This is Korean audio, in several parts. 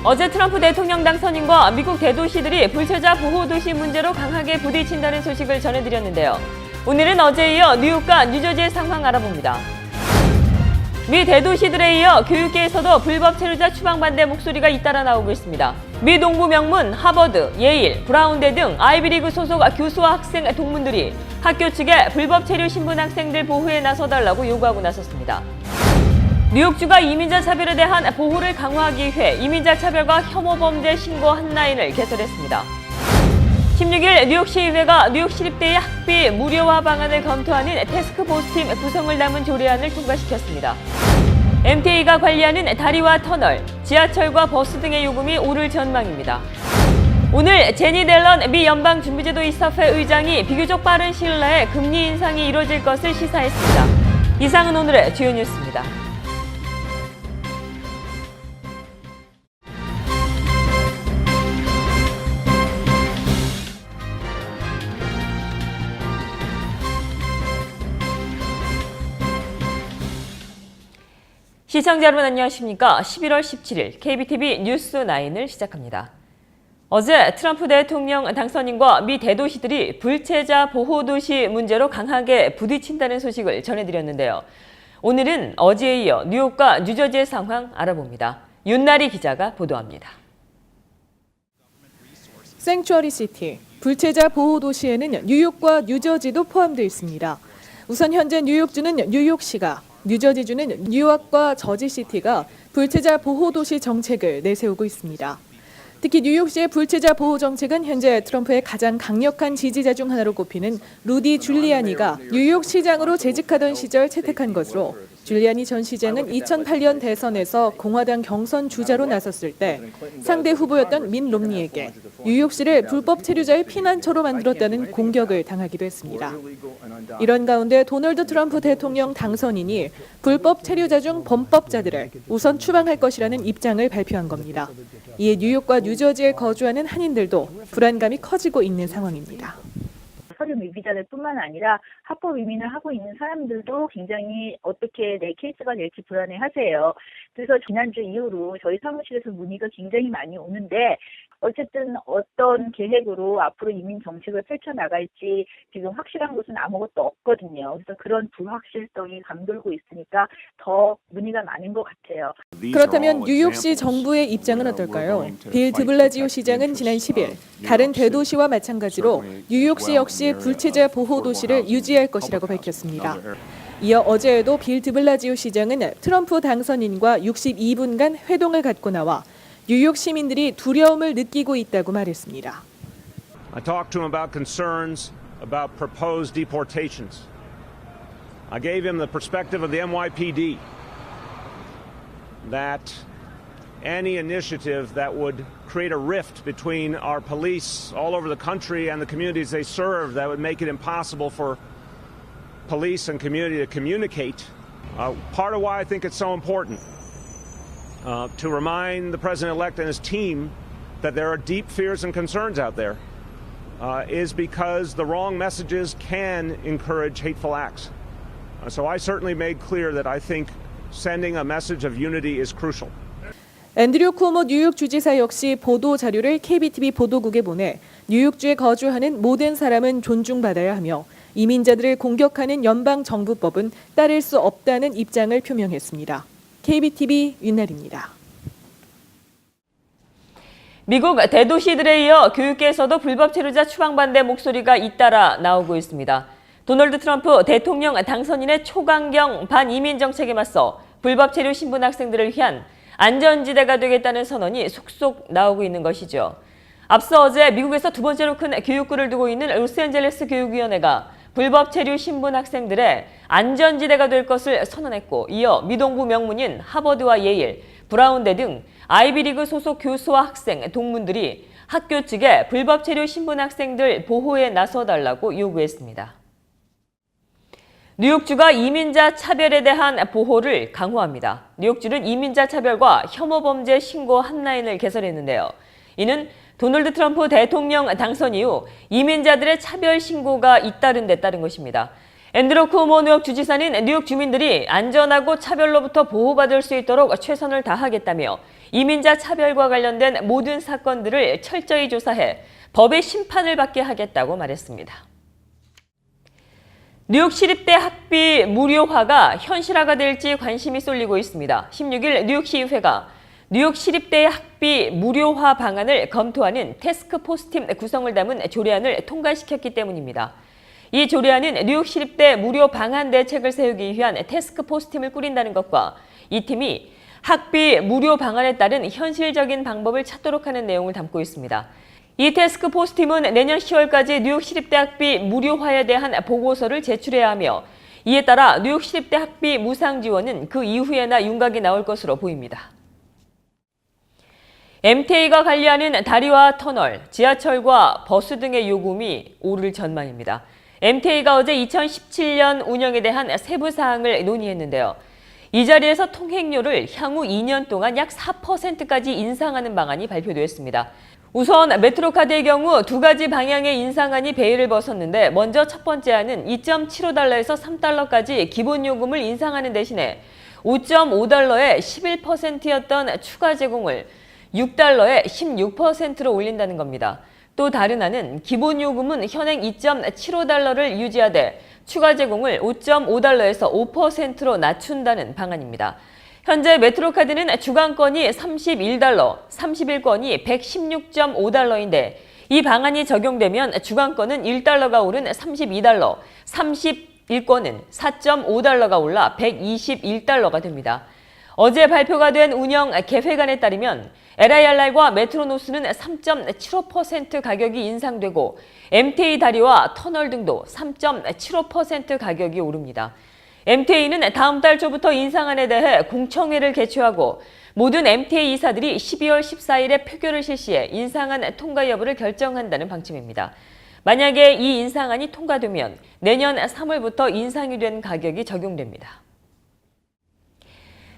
어제 트럼프 대통령 당선인과 미국 대도시들이 불체자 보호도시 문제로 강하게 부딪힌다는 소식을 전해드렸는데요. 오늘은 어제에 이어 뉴욕과 뉴저지의 상황 알아봅니다. 미 대도시들에 이어 교육계에서도 불법 체류자 추방 반대 목소리가 잇따라 나오고 있습니다. 미 동부 명문, 하버드, 예일, 브라운대 등 아이비리그 소속 교수와 학생 동문들이 학교 측에 불법 체류 신분 학생들 보호에 나서달라고 요구하고 나섰습니다. 뉴욕주가 이민자 차별에 대한 보호를 강화하기 위해 이민자 차별과 혐오 범죄 신고 핫라인을 개설했습니다. 16일 뉴욕시의회가 뉴욕시립대의 학비 무료화 방안을 검토하는 태스크포스팀 구성을 담은 조례안을 통과시켰습니다. MTA가 관리하는 다리와 터널, 지하철과 버스 등의 요금이 오를 전망입니다. 오늘 제니 델런 미 연방준비제도 이사회 의장이 비교적 빠른 시일 내에 금리 인상이 이뤄질 것을 시사했습니다. 이상은 오늘의 주요 뉴스입니다. 시청자 여러분 안녕하십니까? 11월 17일 KBTV 뉴스9을 시작합니다. 어제 트럼프 대통령 당선인과 미 대도시들이 불체자 보호도시 문제로 강하게 부딪힌다는 소식을 전해드렸는데요. 오늘은 어제에 이어 뉴욕과 뉴저지의 상황 알아봅니다. 윤나리 기자가 보도합니다. 생츄어리 시티, 불체자 보호도시에는 뉴욕과 뉴저지도 포함되어 있습니다. 우선 현재 뉴욕주는 뉴욕시가, 뉴저지주는 뉴욕과 저지시티가 불체자 보호도시 정책을 내세우고 있습니다. 특히 뉴욕시의 불체자 보호 정책은 현재 트럼프의 가장 강력한 지지자 중 하나로 꼽히는 루디 줄리아니가 뉴욕시장으로 재직하던 시절 채택한 것으로, 줄리아니 전 시장은 2008년 대선에서 공화당 경선 주자로 나섰을 때 상대 후보였던 민 롬니에게 뉴욕시를 불법 체류자의 피난처로 만들었다는 공격을 당하기도 했습니다. 이런 가운데 도널드 트럼프 대통령 당선인이 불법 체류자 중 범법자들을 우선 추방할 것이라는 입장을 발표한 겁니다. 이에 뉴욕과 뉴저지에 거주하는 한인들도 불안감이 커지고 있는 상황입니다. 서류 미비자들 뿐만 아니라 합법 이민을 하고 있는 사람들도 굉장히 어떻게 내 케이스가 될지 불안해하세요. 그래서 지난주 이후로 저희 사무실에서 문의가 굉장히 많이 오는데, 어쨌든 어떤 계획으로 앞으로 이민 정책을 펼쳐나갈지 지금 확실한 것은 아무것도 없거든요. 그래서 그런 불확실성이 감돌고 있으니까 더 문의가 많은 것 같아요. 그렇다면 뉴욕시 정부의 입장은 어떨까요? 빌 드블라지오 시장은 지난 10일 다른 대도시와 마찬가지로 뉴욕시 역시 불체자 보호 도시를 유지할 것이라고 밝혔습니다. 이어 어제에도 빌 드블라지오 시장은 트럼프 당선인과 62분간 회동을 갖고 나와 뉴욕 시민들이 두려움을 느끼고 있다고 말했습니다. I talked to him about concerns about proposed deportations. I gave him the perspective of the NYPD that any initiative that would create a rift between our police all over the country and the communities they serve, that would make it impossible for police and community to communicate. Part of why I think it's so important to remind the president-elect and his team that there are deep fears and concerns out there is because the wrong messages can encourage hateful acts. So I certainly made clear that I think sending a message of unity is crucial. 앤드류 쿠오모 뉴욕 주지사 역시 보도 자료를 KBTV 보도국에 보내 뉴욕주에 거주하는 모든 사람은 존중받아야 하며 이민자들을 공격하는 연방정부법은 따를 수 없다는 입장을 표명했습니다. KBTV 윤나리입니다. 미국 대도시들에 이어 교육계에서도 불법 체류자 추방 반대 목소리가 잇따라 나오고 있습니다. 도널드 트럼프 대통령 당선인의 초강경 반이민 정책에 맞서 불법 체류 신분 학생들을 위한 안전지대가 되겠다는 선언이 속속 나오고 있는 것이죠. 앞서 어제 미국에서 두 번째로 큰 교육구를 두고 있는 로스앤젤레스 교육위원회가 불법 체류 신분 학생들의 안전지대가 될 것을 선언했고, 이어 미동부 명문인 하버드와 예일, 브라운대 등 아이비리그 소속 교수와 학생, 동문들이 학교 측에 불법 체류 신분 학생들 보호에 나서달라고 요구했습니다. 뉴욕주가 이민자 차별에 대한 보호를 강화합니다. 뉴욕주는 이민자 차별과 혐오 범죄 신고 핫라인을 개설했는데요. 이는 도널드 트럼프 대통령 당선 이후 이민자들의 차별 신고가 잇따른 데 따른 것입니다. 앤드루 쿠오모 뉴욕 주지사는 뉴욕 주민들이 안전하고 차별로부터 보호받을 수 있도록 최선을 다하겠다며 이민자 차별과 관련된 모든 사건들을 철저히 조사해 법의 심판을 받게 하겠다고 말했습니다. 뉴욕 시립대 학비 무료화가 현실화가 될지 관심이 쏠리고 있습니다. 16일 뉴욕시의회가 뉴욕 시립대의 학비 무료화 방안을 검토하는 태스크포스팀 구성을 담은 조례안을 통과시켰기 때문입니다. 이 조례안은 뉴욕 시립대 무료 방안 대책을 세우기 위한 태스크포스팀을 꾸린다는 것과 이 팀이 학비 무료 방안에 따른 현실적인 방법을 찾도록 하는 내용을 담고 있습니다. 이 태스크포스팀은 내년 10월까지 뉴욕 시립대 학비 무료화에 대한 보고서를 제출해야 하며 이에 따라 뉴욕 시립대 학비 무상 지원은 그 이후에나 윤곽이 나올 것으로 보입니다. MTA가 관리하는 다리와 터널, 지하철과 버스 등의 요금이 오를 전망입니다. MTA가 어제 2017년 운영에 대한 세부 사항을 논의했는데요. 이 자리에서 통행료를 향후 2년 동안 약 4%까지 인상하는 방안이 발표됐습니다. 우선 메트로카드의 경우 두 가지 방향의 인상안이 베일을 벗었는데 먼저 첫 번째 안은 2.75달러에서 3달러까지 기본 요금을 인상하는 대신에 5.5달러에 11%였던 추가 제공을 6달러에 16%로 올린다는 겁니다. 또 다른 안은 기본 요금은 현행 2.75달러를 유지하되 추가 제공을 5.5달러에서 5%로 낮춘다는 방안입니다. 현재 메트로카드는 주간권이 31달러, 30일권이 116.5달러인데 이 방안이 적용되면 주간권은 1달러가 오른 32달러, 30일권은 4.5달러가 올라 121달러가 됩니다. 어제 발표가 된 운영 계획안에 따르면 LIRR과 메트로노스는 3.75% 가격이 인상되고 MTA 다리와 터널 등도 3.75% 가격이 오릅니다. MTA는 다음 달 초부터 인상안에 대해 공청회를 개최하고 모든 MTA 이사들이 12월 14일에 표결을 실시해 인상안 통과 여부를 결정한다는 방침입니다. 만약에 이 인상안이 통과되면 내년 3월부터 인상이 된 가격이 적용됩니다.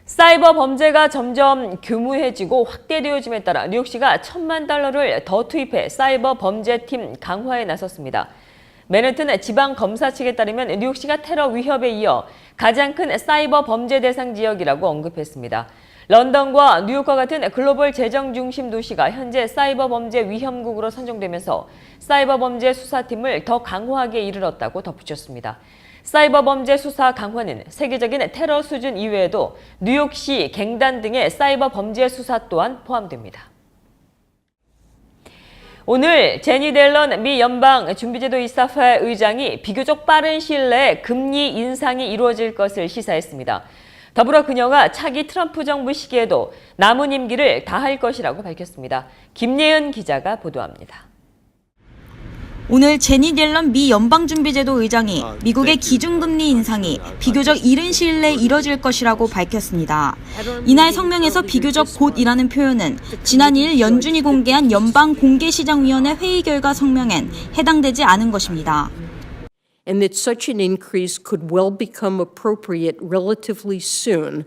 사이버 범죄가 점점 교묘해지고 확대되어짐에 따라 뉴욕시가 $10,000,000를 더 투입해 사이버 범죄팀 강화에 나섰습니다. 맨해튼 지방검사 측에 따르면 뉴욕시가 테러 위협에 이어 가장 큰 사이버 범죄 대상 지역이라고 언급했습니다. 런던과 뉴욕과 같은 글로벌 재정 중심 도시가 현재 사이버 범죄 위험국으로 선정되면서 사이버 범죄 수사팀을 더 강화하기에 이르렀다고 덧붙였습니다. 사이버 범죄 수사 강화는 세계적인 테러 수준 이외에도 뉴욕시 갱단 등의 사이버 범죄 수사 또한 포함됩니다. 오늘 제니 델런 미 연방준비제도 이사회 의장이 비교적 빠른 시일 내에 금리 인상이 이루어질 것을 시사했습니다. 더불어 그녀가 차기 트럼프 정부 시기에도 남은 임기를 다할 것이라고 밝혔습니다. 김예은 기자가 보도합니다. 오늘 제니 델런 미 연방준비제도 의장이 미국의 기준금리 인상이 비교적 이른 시일 내에 이뤄질 것이라고 밝혔습니다. 이날 성명에서 비교적 곧이라는 표현은 지난 2일 연준이 공개한 연방공개시장위원회 회의 결과 성명엔 해당되지 않은 것입니다. And that such an increase could well become appropriate relatively soon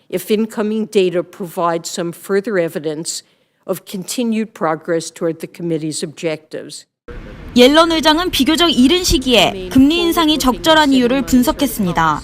if incoming data provides some further evidence of continued progress toward the committee's objectives. 옐런 의장은 비교적 이른 시기에 금리 인상이 적절한 이유를 분석했습니다.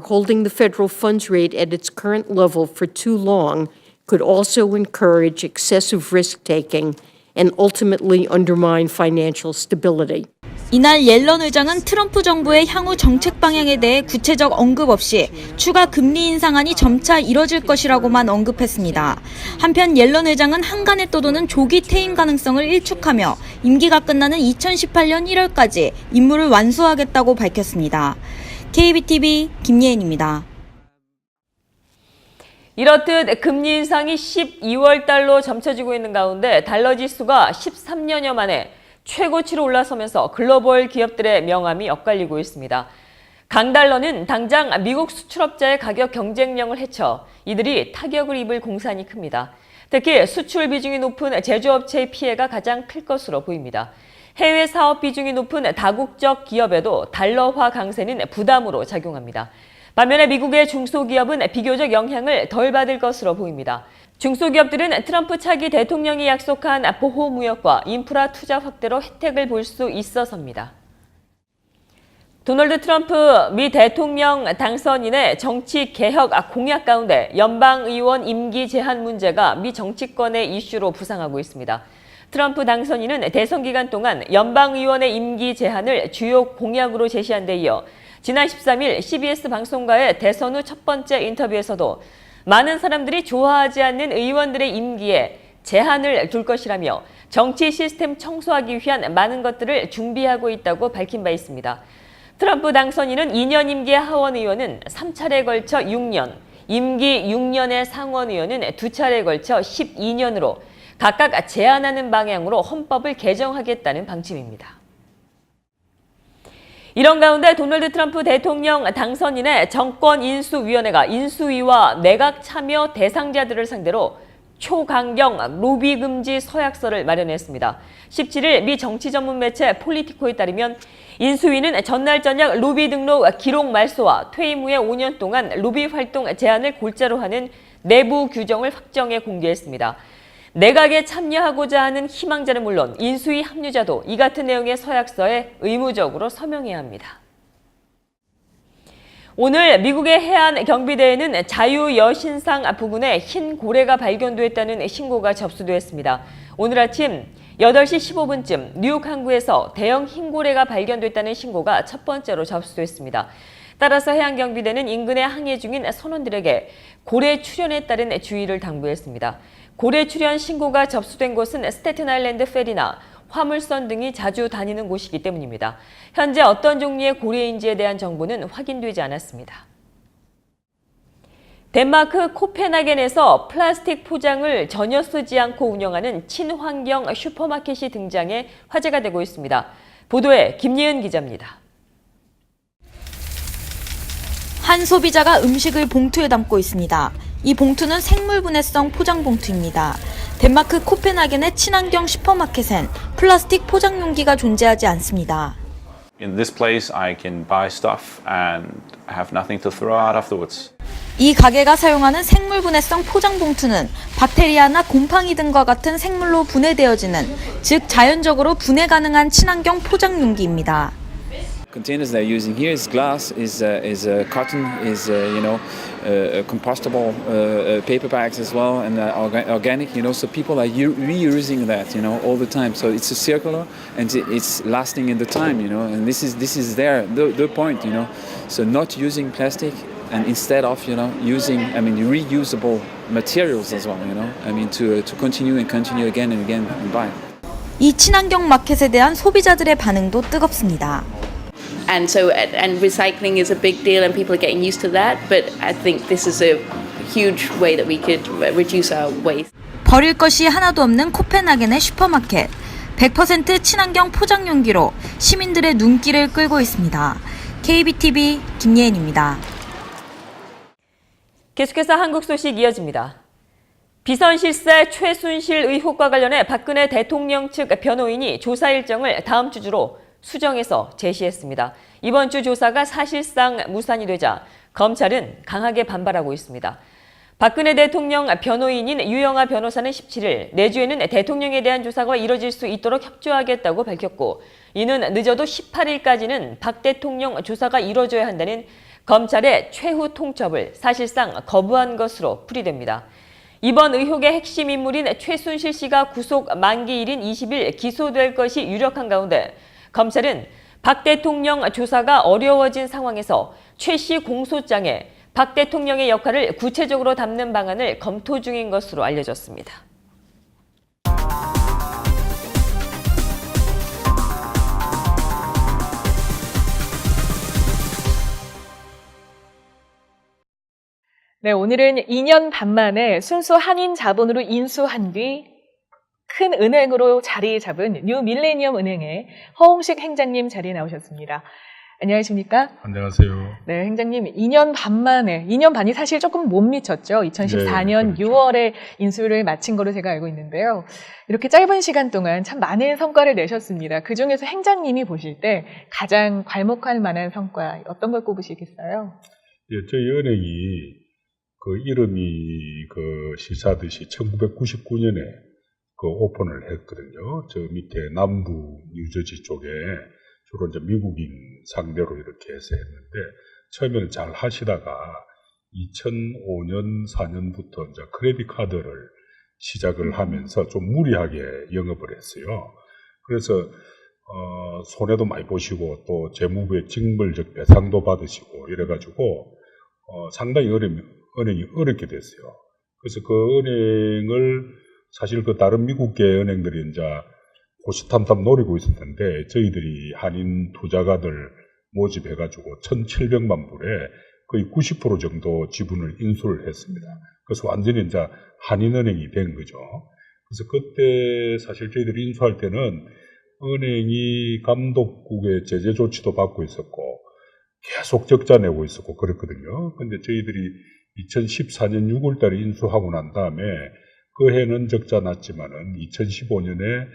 Holding the federal funds rate at its current level for too long could also encourage excessive risk-taking and ultimately undermine financial stability. 이날 옐런 의장은 트럼프 정부의 향후 정책 방향에 대해 구체적 언급 없이 추가 금리 인상안이 점차 이뤄질 것이라고만 언급했습니다. 한편 옐런 의장은 한간에 떠도는 조기 퇴임 가능성을 일축하며 임기가 끝나는 2018년 1월까지 임무를 완수하겠다고 밝혔습니다. KBTV 김예은입니다. 이렇듯 금리 인상이 12월 달로 점쳐지고 있는 가운데 달러 지수가 13년여 만에 최고치로 올라서면서 글로벌 기업들의 명암이 엇갈리고 있습니다. 강달러는 당장 미국 수출업자의 가격 경쟁력을 해쳐 이들이 타격을 입을 공산이 큽니다. 특히 수출 비중이 높은 제조업체의 피해가 가장 클 것으로 보입니다. 해외 사업 비중이 높은 다국적 기업에도 달러화 강세는 부담으로 작용합니다. 반면에 미국의 중소기업은 비교적 영향을 덜 받을 것으로 보입니다. 중소기업들은 트럼프 차기 대통령이 약속한 보호무역과 인프라 투자 확대로 혜택을 볼 수 있어서입니다. 도널드 트럼프 미 대통령 당선인의 정치 개혁 공약 가운데 연방의원 임기 제한 문제가 미 정치권의 이슈로 부상하고 있습니다. 트럼프 당선인은 대선 기간 동안 연방의원의 임기 제한을 주요 공약으로 제시한 데 이어 지난 13일 CBS 방송과의 대선 후 첫 번째 인터뷰에서도 많은 사람들이 좋아하지 않는 의원들의 임기에 제한을 둘 것이라며 정치 시스템 청소하기 위한 많은 것들을 준비하고 있다고 밝힌 바 있습니다. 트럼프 당선인은 2년 임기의 하원 의원은 3차례에 걸쳐 6년, 임기 6년의 상원 의원은 2차례에 걸쳐 12년으로 각각 제한하는 방향으로 헌법을 개정하겠다는 방침입니다. 이런 가운데 도널드 트럼프 대통령 당선인의 정권인수위원회가 인수위와 내각 참여 대상자들을 상대로 초강경 로비 금지 서약서를 마련했습니다. 17일 미 정치 전문 매체 폴리티코에 따르면 인수위는 전날 저녁 로비 등록 기록 말소와 퇴임 후에 5년 동안 로비 활동 제한을 골자로 하는 내부 규정을 확정해 공개했습니다. 내각에 참여하고자 하는 희망자는 물론 인수위 합류자도 이 같은 내용의 서약서에 의무적으로 서명해야 합니다. 오늘 미국의 해안 경비대에는 자유여신상 부근에 흰 고래가 발견됐다는 신고가 접수됐습니다. 오늘 아침 8시 15분쯤 뉴욕 항구에서 대형 흰 고래가 발견됐다는 신고가 첫 번째로 접수됐습니다. 따라서 해양경비대는 인근에 항해 중인 선원들에게 고래 출현에 따른 주의를 당부했습니다. 고래 출현 신고가 접수된 곳은 스태튼 아일랜드 페리나 화물선 등이 자주 다니는 곳이기 때문입니다. 현재 어떤 종류의 고래인지에 대한 정보는 확인되지 않았습니다. 덴마크 코펜하겐에서 플라스틱 포장을 전혀 쓰지 않고 운영하는 친환경 슈퍼마켓이 등장해 화제가 되고 있습니다. 보도에 김예은 기자입니다. 한 소비자가 음식을 봉투에 담고 있습니다. 이 봉투는 생물분해성 포장 봉투입니다. 덴마크 코펜하겐의 친환경 슈퍼마켓엔 플라스틱 포장 용기가 존재하지 않습니다. In this place, I can buy stuff and have nothing to throw out afterwards. 이 가게가 사용하는 생물분해성 포장 봉투는 박테리아나 곰팡이 등과 같은 생물로 분해되어지는, 즉 자연적으로 분해 가능한 친환경 포장 용기입니다. Containers they're using here is glass, is cotton, is compostable paper bags as well, and organic. So people are reusing that, all the time. So it's a circular, and it's lasting in the time, And this is the point, So not using plastic, and instead of using, reusable materials as well, to continue again and again and buy. 이 친환경 마켓에 대한 소비자들의 반응도 뜨겁습니다. And recycling is a big deal and people are getting used to that, but I think this is a huge way that we could reduce our waste. 버릴 것이 하나도 없는 코펜하겐의 슈퍼마켓. 100% 친환경 포장 용기로 시민들의 눈길을 끌고 있습니다. KBTV 김예은입니다. 계속해서 한국 소식 이어집니다. 비선 실세 최순실 의혹과 관련해 박근혜 대통령 측 변호인이 조사 일정을 다음 주로 수정해서 제시했습니다. 이번 주 조사가 사실상 무산이 되자 검찰은 강하게 반발하고 있습니다. 박근혜 대통령 변호인인 유영하 변호사는 17일 내주에는 대통령에 대한 조사가 이뤄질 수 있도록 협조하겠다고 밝혔고, 이는 늦어도 18일까지는 박 대통령 조사가 이뤄져야 한다는 검찰의 최후 통첩을 사실상 거부한 것으로 풀이됩니다. 이번 의혹의 핵심 인물인 최순실 씨가 구속 만기일인 20일 기소될 것이 유력한 가운데 검찰은 박 대통령 조사가 어려워진 상황에서 최 씨 공소장에 박 대통령의 역할을 구체적으로 담는 방안을 검토 중인 것으로 알려졌습니다. 네, 오늘은 2년 반 만에 순수 한인 자본으로 인수한 뒤 큰 은행으로 자리 잡은 뉴 밀레니엄 은행의 허홍식 행장님 자리에 나오셨습니다. 안녕하십니까? 안녕하세요. 네, 행장님 2년 반 만에, 2년 반이 사실 조금 못 미쳤죠. 2014년 네, 그렇죠. 6월에 인수를 마친 거로 제가 알고 있는데요. 이렇게 짧은 시간 동안 참 많은 성과를 내셨습니다. 그중에서 행장님이 보실 때 가장 괄목할 만한 성과 어떤 걸 꼽으시겠어요? 예, 저희 은행이 그 이름이 시사하듯이 1999년에 오픈을 했거든요. 저 밑에 남부 뉴저지 쪽에 주로 이제 미국인 상대로 이렇게 해서 했는데 처음에는 잘 하시다가 2005년, 4년부터 이제 크레딧 카드를 시작을 하면서 좀 무리하게 영업을 했어요. 그래서 손해도 많이 보시고 또 재무부의 징벌적 배상도 받으시고 이래가지고 상당히 은행이 어렵게 됐어요. 그래서 그 은행을 사실 그 다른 미국계 은행들이 이제 호시탐탐 노리고 있었는데 저희들이 한인 투자가들 모집해가지고 1,700만 불에 거의 90% 정도 지분을 인수를 했습니다. 그래서 완전히 이제 한인은행이 된 거죠. 그래서 그때 사실 저희들이 인수할 때는 은행이 감독국의 제재 조치도 받고 있었고 계속 적자 내고 있었고 그랬거든요. 근데 저희들이 2014년 6월 달에 인수하고 난 다음에 그 해는 적자 났지만은 2015년에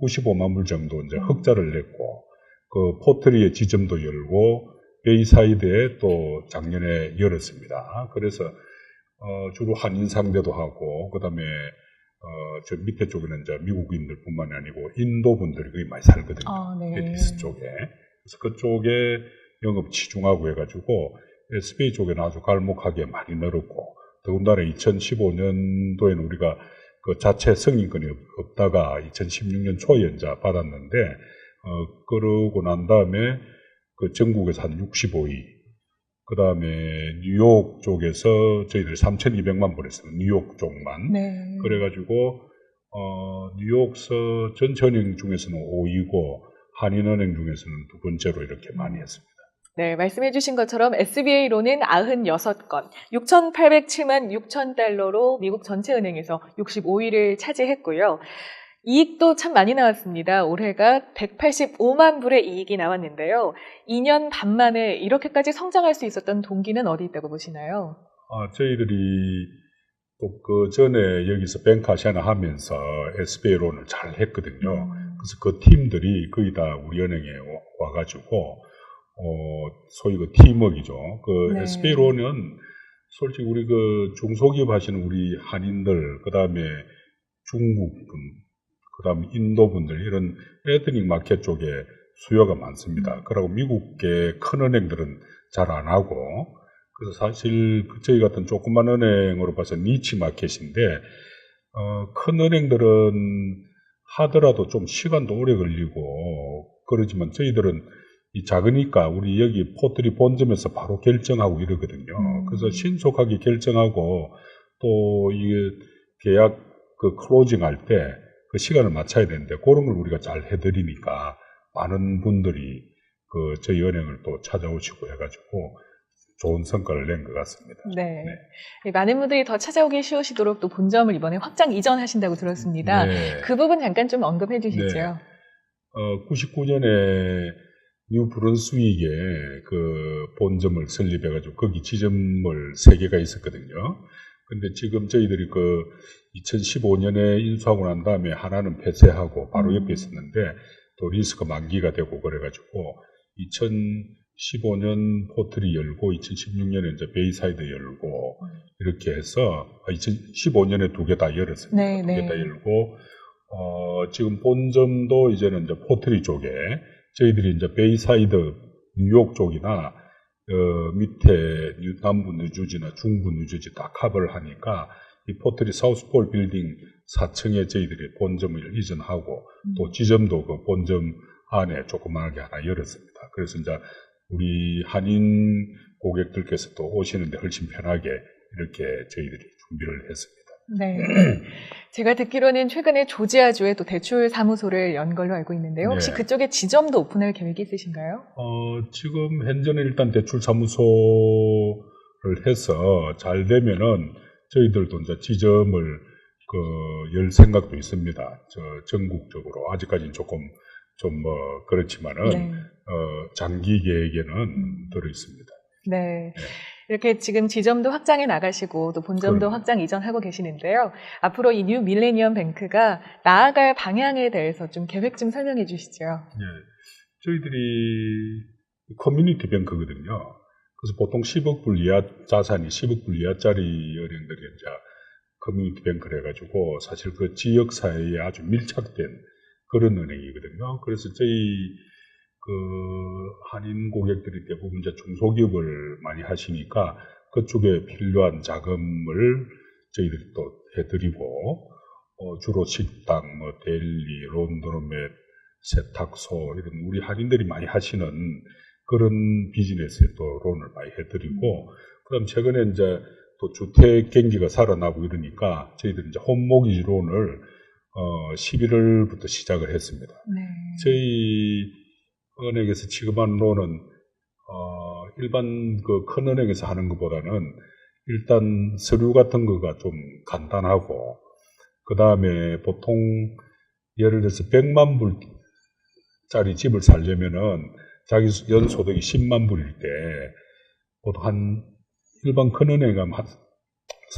95만 불 정도 이제 흑자를 냈고 그 포트리의 지점도 열고 베이사이드에 또 작년에 열었습니다. 그래서 주로 한인 상대도 하고 그다음에 저 밑에 쪽에는 이제 미국인들뿐만이 아니고 인도 분들이 거기 많이 살거든요. 에디스 쪽에. 그래서 그쪽에 영업 치중하고 해가지고 SBA 쪽에는 아주 갈목하게 많이 늘었고 더군다나 2015년도에는 우리가 그 자체 승인권이 없다가 2016년 초에 이제 받았는데 그러고 난 다음에 그 전국에서 한 65위 그 다음에 뉴욕 쪽에서 저희들 3,200만 불 했어요. 뉴욕 쪽만. 네. 그래가지고 뉴욕서 전체 은행 중에서는 5위고 한인은행 중에서는 두 번째로 이렇게 많이 했습니다. 네, 말씀해 주신 것처럼 SBA로는 96건, 6,807만 6천 달러로 미국 전체 은행에서 65위를 차지했고요. 이익도 참 많이 나왔습니다. 올해가 185만 불의 이익이 나왔는데요. 2년 반 만에 이렇게까지 성장할 수 있었던 동기는 어디 있다고 보시나요? 저희들이 또 그 전에 여기서 뱅크아시아나 하면서 SBA로는 잘 했거든요. 그래서 그 팀들이 거의 다 우리 은행에 와가지고 소위 그 팀워크이죠. 그 SBA로는 솔직히 우리 그 중소기업 하시는 우리 한인들, 그 다음에 중국분, 그 다음에 인도분들 이런 에드닉 마켓 쪽에 수요가 많습니다. 그리고 미국계 큰 은행들은 잘 안 하고 그래서 사실 저희 같은 조그만 은행으로 봐서 니치 마켓인데 큰 은행들은 하더라도 좀 시간도 오래 걸리고 그러지만 저희들은 이 작으니까 우리 여기 포트리 본점에서 바로 결정하고 이러거든요. 그래서 신속하게 결정하고 또 이게 계약 그 클로징 할 때 그 시간을 맞춰야 되는데 그런 걸 우리가 잘 해드리니까 많은 분들이 그 저희 은행을 또 찾아오시고 해가지고 좋은 성과를 낸 것 같습니다. 네. 많은 분들이 더 찾아오기 쉬우시도록 또 본점을 이번에 확장 이전하신다고 들었습니다. 네. 그 부분 잠깐 좀 언급해 주시죠. 네. 99년에 뉴 브런스윅에 그 본점을 설립해가지고 거기 지점을 3개가 있었거든요. 근데 지금 저희들이 그 2015년에 인수하고 난 다음에 하나는 폐쇄하고 바로 옆에 있었는데 또 리스크 만기가 되고 그래가지고 2015년 포트리 열고 2016년에 이제 베이사이드 열고 이렇게 해서 2015년에 2개 다 열었습니다. 네, 2개 다 열고 지금 본점도 이제는 이제 포트리 쪽에 저희들이 이제 베이사이드 뉴욕 쪽이나 밑에 남부 뉴저지나 중부 뉴저지 다 커버를 하니까 이 포트리 사우스폴 빌딩 4층에 저희들이 본점을 이전하고 또 지점도 그 본점 안에 조그맣게 하나 열었습니다. 그래서 이제 우리 한인 고객들께서 또 오시는데 훨씬 편하게 이렇게 저희들이 준비를 했습니다. 네. 제가 듣기로는 최근에 조지아주에 또 대출 사무소를 연 걸로 알고 있는데요. 혹시 네. 그쪽에 지점도 오픈할 계획이 있으신가요? 지금 현재는 일단 대출 사무소를 해서 잘 되면은 저희들도 이제 지점을 열 생각도 있습니다. 전국적으로 아직까지는 조금 좀 그렇지만은 네. 장기 계획에는 들어 있습니다. 네. 이렇게 지금 지점도 확장해 나가시고 또 본점도 확장 이전하고 계시는데요. 앞으로 이 뉴 밀레니엄 뱅크가 나아갈 방향에 대해서 좀 계획 좀 설명해 주시죠. 네. 저희들이 커뮤니티 뱅크거든요. 그래서 보통 10억 불 이하 자산이 10억 불 이하짜리 은행들이 이제 커뮤니티 뱅크를 해가지고 사실 그 지역 사회에 아주 밀착된 그런 은행이거든요. 그래서 저희 한인 고객들이 대부분 이제 중소기업을 많이 하시니까 그쪽에 필요한 자금을 저희들이 또 해드리고, 주로 식당, 델리, 론드로맷, 세탁소, 이런 우리 한인들이 많이 하시는 그런 비즈니스에 또 론을 많이 해드리고, 그다음 최근에 이제 또 주택 경기가 살아나고 이러니까 저희들이 이제 홈모기지 론을 11월부터 시작을 했습니다. 저희 은행에서 지급하는 론은 일반 큰 은행에서 하는 것보다는 일단 서류 같은 거가 좀 간단하고, 그 다음에 보통 예를 들어서 100만 불짜리 집을 살려면은 자기 연소득이 10만 불일 때 보통 한 일반 큰 은행에 한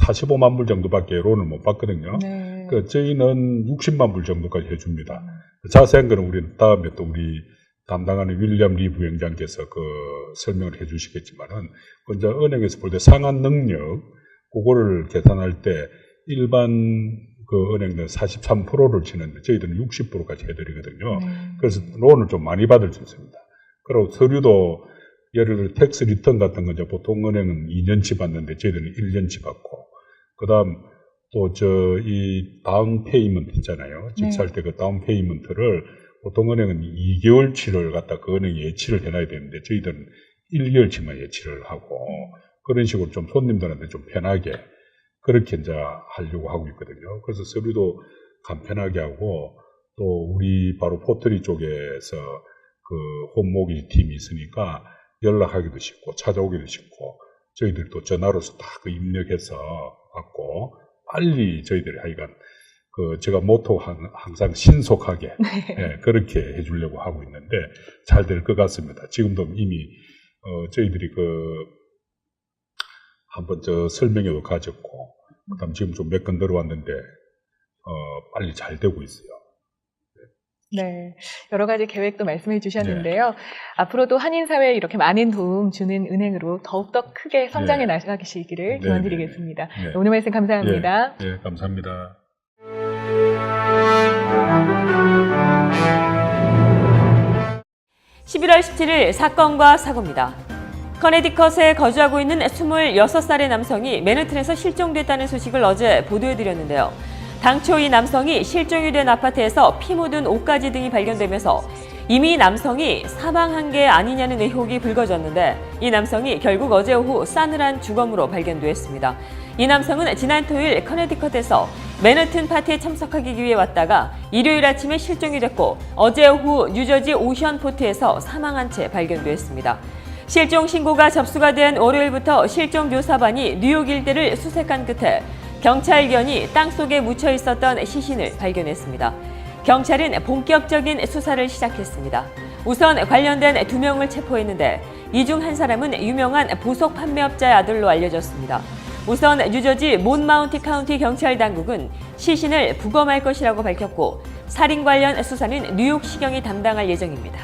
45만 불 정도밖에 론을 못 받거든요. 저희는 60만 불 정도까지 해줍니다. 자세한 거는 우리 다음에 또 우리 담당하는 윌리엄 리 부행장께서 설명을 해주시겠지만은, 이제 은행에서 볼 때 상환 능력, 그거를 계산할 때 일반 은행들은 43%를 치는데 저희들은 60%까지 해드리거든요. 그래서 론을 좀 많이 받을 수 있습니다. 그리고 서류도 예를 들어 텍스 리턴 같은 거 이제 보통 은행은 2년치 받는데 저희들은 1년치 받고, 그 다음 또 이 다운 페이먼트 있잖아요. 집 살 때 그 다운 페이먼트를 보통 은행은 2개월치를 갖다 그 은행에 예치를 해놔야 되는데 저희들은 1개월치만 예치를 하고, 그런 식으로 좀 손님들한테 좀 편하게 그렇게 이제 하려고 하고 있거든요. 그래서 서류도 간편하게 하고, 또 우리 바로 포트리 쪽에서 홈모기지 팀이 있으니까 연락하기도 쉽고 찾아오기도 쉽고, 저희들도 전화로서 다 입력해서 받고, 빨리 저희들이 하여간 제가 모토 항상 신속하게 그렇게 해주려고 하고 있는데 잘 될 것 같습니다. 지금도 이미 저희들이 한번 설명회도 가졌고, 그다음 지금 좀 몇 건 들어왔는데 빨리 잘 되고 있어요. 네, 여러 가지 계획도 말씀해 주셨는데요. 앞으로도 한인 사회에 이렇게 많은 도움 주는 은행으로 더욱더 크게 성장해 나가시기를 기원드리겠습니다. 오늘 말씀 감사합니다. 네, 감사합니다. 11월 17일 사건과 사고입니다. 커네디컷에 거주하고 있는 26살의 남성이 맨해튼에서 실종됐다는 소식을 어제 보도해드렸는데요. 당초 이 남성이 실종이 된 아파트에서 피 묻은 옷가지 등이 발견되면서 이미 남성이 사망한 게 아니냐는 의혹이 불거졌는데, 이 남성이 결국 어제 오후 싸늘한 주검으로 발견됐습니다. 이 남성은 지난 토요일 커네디컷에서 맨해튼 파티에 참석하기 위해 왔다가 일요일 아침에 실종이 됐고, 어제 오후 뉴저지 오션포트에서 사망한 채 발견됐습니다. 실종 신고가 접수가 된 월요일부터 실종조사반이 뉴욕 일대를 수색한 끝에 경찰견이 땅속에 묻혀 있었던 시신을 발견했습니다. 경찰은 본격적인 수사를 시작했습니다. 우선 관련된 2명을 체포했는데 이 중 한 사람은 유명한 보석 판매업자의 아들로 알려졌습니다. 우선 뉴저지 몬마운티 카운티 경찰 당국은 시신을 부검할 것이라고 밝혔고, 살인 관련 수사는 뉴욕시경이 담당할 예정입니다.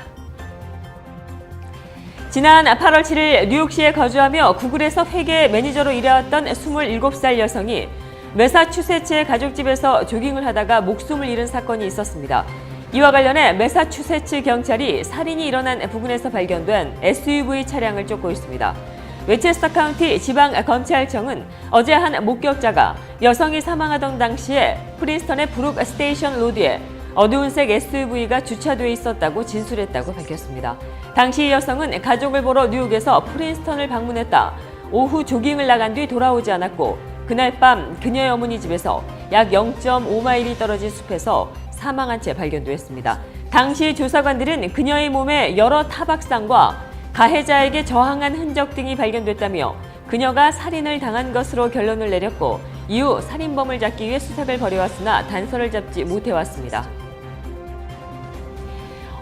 지난 8월 7일 뉴욕시에 거주하며 구글에서 회계 매니저로 일해왔던 27살 여성이 매사추세츠의 가족집에서 조깅을 하다가 목숨을 잃은 사건이 있었습니다. 이와 관련해 매사추세츠 경찰이 살인이 일어난 부근에서 발견된 SUV 차량을 쫓고 있습니다. 웨체스터 카운티 지방검찰청은 어제 한 목격자가 여성이 사망하던 당시에 프린스턴의 브룩 스테이션 로드에 어두운색 SUV가 주차돼 있었다고 진술했다고 밝혔습니다. 당시 이 여성은 가족을 보러 뉴욕에서 프린스턴을 방문했다. 오후 조깅을 나간 뒤 돌아오지 않았고, 그날 밤 그녀의 어머니 집에서 약 0.5마일이 떨어진 숲에서 사망한 채 발견됐습니다. 당시 조사관들은 그녀의 몸에 여러 타박상과 가해자에게 저항한 흔적 등이 발견됐다며 그녀가 살인을 당한 것으로 결론을 내렸고, 이후 살인범을 잡기 위해 수색을 벌여왔으나 단서를 잡지 못해왔습니다.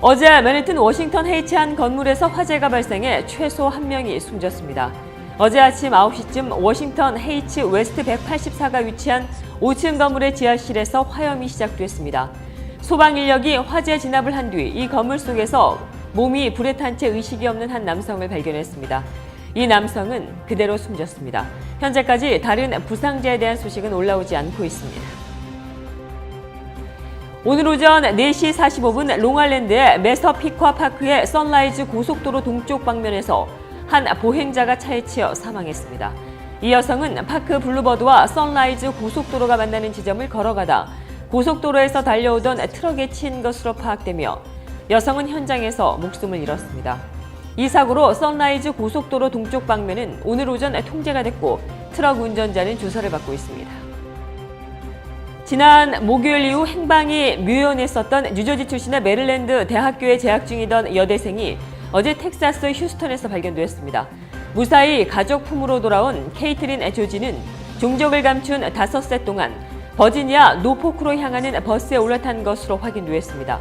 어제 맨해튼 워싱턴 헤이츠 한 건물에서 화재가 발생해 최소 1명이 숨졌습니다. 어제 아침 9시쯤 워싱턴 헤이츠 웨스트 184가 위치한 5층 건물의 지하실에서 화염이 시작됐습니다. 소방 인력이 화재 진압을 한 뒤 이 건물 속에서 몸이 불에 탄 채 의식이 없는 한 남성을 발견했습니다. 이 남성은 그대로 숨졌습니다. 현재까지 다른 부상자에 대한 소식은 올라오지 않고 있습니다. 오늘 오전 4시 45분 롱알랜드의 메서피ኳ파크의 선라이즈 고속도로 동쪽 방면에서 한 보행자가 차에 치여 사망했습니다. 이 여성은 파크 블루버드와 선라이즈 고속도로가 만나는 지점을 걸어가다 고속도로에서 달려오던 트럭에 친 것으로 파악되며 여성은 현장에서 목숨을 잃었습니다. 이 사고로 선라이즈 고속도로 동쪽 방면은 오늘 오전 통제가 됐고 트럭 운전자는 조사를 받고 있습니다. 지난 목요일 이후 행방이 묘연했었던 뉴저지 출신의 메릴랜드 대학교에 재학 중이던 여대생이 어제 텍사스 휴스턴에서 발견되었습니다. 무사히 가족 품으로 돌아온 케이트린 조지는 종적을 감춘 5세 동안 버지니아 노포크로 향하는 버스에 올라탄 것으로 확인되었습니다.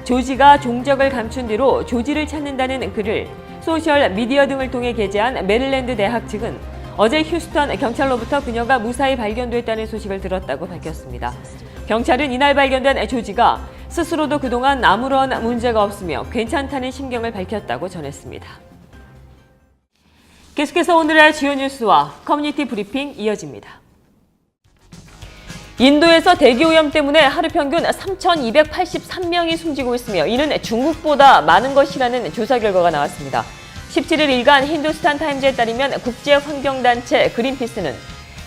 조지가 종적을 감춘 뒤로 조지를 찾는다는 글을 소셜 미디어 등을 통해 게재한 메릴랜드 대학 측은 어제 휴스턴 경찰로부터 그녀가 무사히 발견됐다는 소식을 들었다고 밝혔습니다. 경찰은 이날 발견된 조지가 스스로도 그동안 아무런 문제가 없으며 괜찮다는 심경을 밝혔다고 전했습니다. 계속해서 오늘의 주요 뉴스와 커뮤니티 브리핑 이어집니다. 인도에서 대기오염 때문에 하루 평균 3,283명이 숨지고 있으며 이는 중국보다 많은 것이라는 조사 결과가 나왔습니다. 17일 일간 힌두스탄 타임즈에 따르면 국제환경단체 그린피스는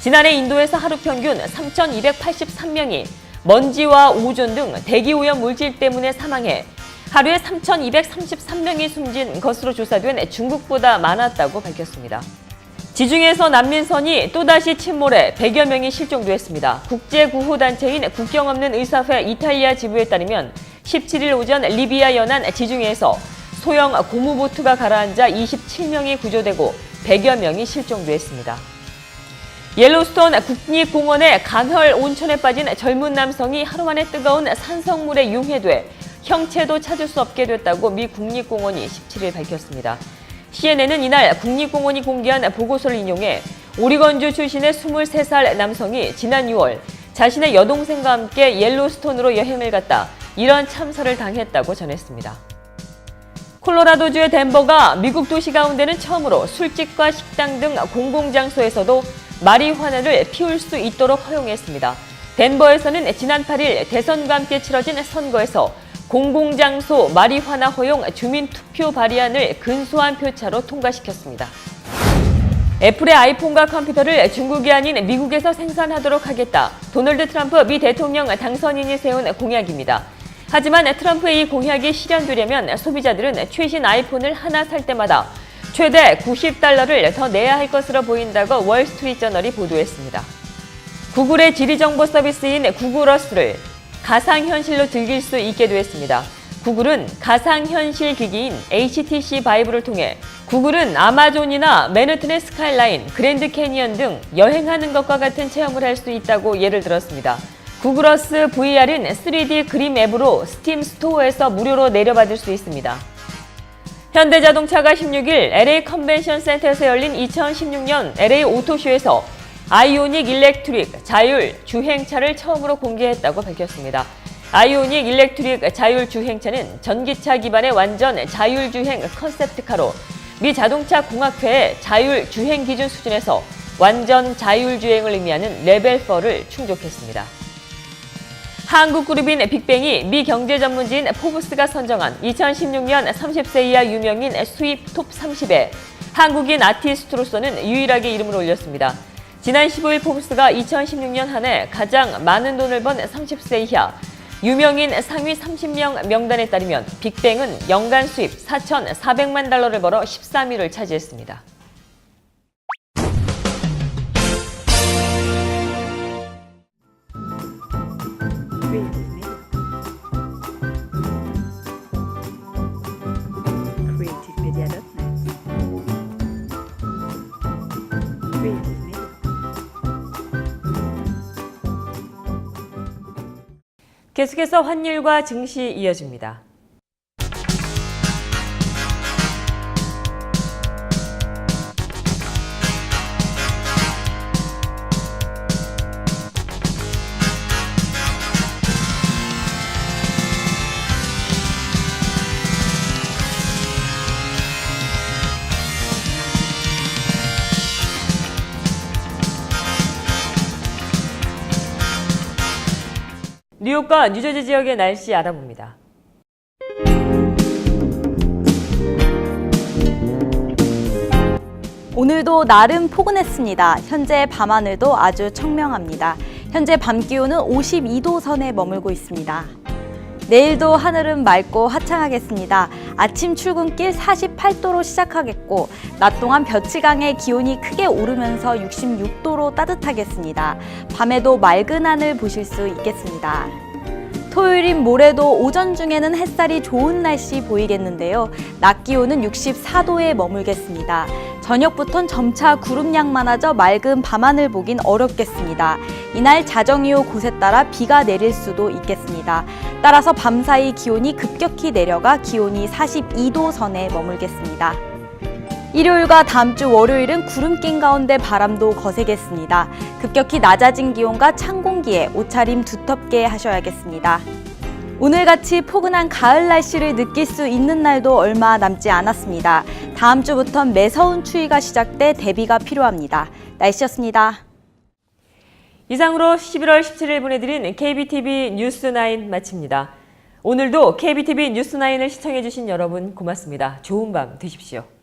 지난해 인도에서 하루 평균 3,283명이 먼지와 오존 등 대기오염 물질 때문에 사망해 하루에 3,233명이 숨진 것으로 조사된 중국보다 많았다고 밝혔습니다. 지중해에서 난민선이 또다시 침몰해 100여 명이 실종됐습니다. 국제구호단체인 국경 없는 의사회 이탈리아 지부에 따르면 17일 오전 리비아 연안 지중해에서 소형 고무보트가 가라앉아 27명이 구조되고 100여 명이 실종됐습니다. 옐로스톤 국립공원의 강혈 온천에 빠진 젊은 남성이 하루 만에 뜨거운 산성물에 융해돼 형체도 찾을 수 없게 됐다고 미 국립공원이 17일 밝혔습니다. CNN은 이날 국립공원이 공개한 보고서를 인용해 오리건주 출신의 23살 남성이 지난 6월 자신의 여동생과 함께 옐로스톤으로 여행을 갔다 이런 참사를 당했다고 전했습니다. 콜로라도주의 덴버가 미국 도시 가운데는 처음으로 술집과 식당 등 공공장소에서도 마리화나를 피울 수 있도록 허용했습니다. 덴버에서는 지난 8일 대선과 함께 치러진 선거에서 공공장소 마리화나 허용 주민투표 발의안을 근소한 표차로 통과시켰습니다. 애플의 아이폰과 컴퓨터를 중국이 아닌 미국에서 생산하도록 하겠다. 도널드 트럼프 미 대통령 당선인이 세운 공약입니다. 하지만 트럼프의 이 공약이 실현되려면 소비자들은 최신 아이폰을 하나 살 때마다 최대 $90를 더 내야 할 것으로 보인다고 월스트리트저널이 보도했습니다. 구글의 지리정보 서비스인 구글어스를 가상현실로 즐길 수 있게 되었습니다. 구글은 가상현실 기기인 HTC 바이브를 통해 구글은 아마존이나 맨해튼의 스카이라인, 그랜드 캐니언 등 여행하는 것과 같은 체험을 할 수 있다고 예를 들었습니다. 구글어스 VR은 3D 그림 앱으로 스팀 스토어에서 무료로 내려받을 수 있습니다. 현대자동차가 16일 LA 컨벤션 센터에서 열린 2016년 LA 오토쇼에서 아이오닉 일렉트릭 자율 주행차를 처음으로 공개했다고 밝혔습니다. 아이오닉 일렉트릭 자율 주행차는 전기차 기반의 완전 자율 주행 컨셉트카로 미 자동차 공학회의 자율 주행 기준 수준에서 완전 자율 주행을 의미하는 레벨 4를 충족했습니다. 한국 그룹인 빅뱅이 미 경제 전문지인 포브스가 선정한 2016년 30세 이하 유명인 수입 톱 30에 한국인 아티스트로서는 유일하게 이름을 올렸습니다. 지난 15일 포브스가 2016년 한 해 가장 많은 돈을 번 30세 이하 유명인 상위 30명 명단에 따르면 빅뱅은 연간 수입 4,400만 달러를 벌어 13위를 차지했습니다. 계속해서 환율과 증시 이어집니다. 뉴욕과 뉴저지 지역의 날씨 알아봅니다. 오늘도 나름 포근했습니다. 현재 밤하늘도 아주 청명합니다. 현재 밤 기온은 52도 선에 머물고 있습니다. 내일도 하늘은 맑고 화창하겠습니다. 아침 출근길 48도로 시작하겠고 낮 동안 볕이강의 기온이 크게 오르면서 66도로 따뜻하겠습니다. 밤에도 맑은 하늘 보실 수 있겠습니다. 토요일인 모레도 오전 중에는 햇살이 좋은 날씨 보이겠는데요. 낮 기온은 64도에 머물겠습니다. 저녁부터는 점차 구름량 많아져 맑은 밤하늘 보긴 어렵겠습니다. 이날 자정이후 곳에 따라 비가 내릴 수도 있겠습니다. 따라서 밤사이 기온이 급격히 내려가 기온이 42도 선에 머물겠습니다. 일요일과 다음 주 월요일은 구름 낀 가운데 바람도 거세겠습니다. 급격히 낮아진 기온과 찬 공기에 옷차림 두텁게 하셔야겠습니다. 오늘같이 포근한 가을 날씨를 느낄 수 있는 날도 얼마 남지 않았습니다. 다음 주부터는 매서운 추위가 시작돼 대비가 필요합니다. 날씨였습니다. 이상으로 11월 17일 보내드린 KBTV 뉴스9 마칩니다. 오늘도 KBTV 뉴스9을 시청해주신 여러분 고맙습니다. 좋은 밤 되십시오.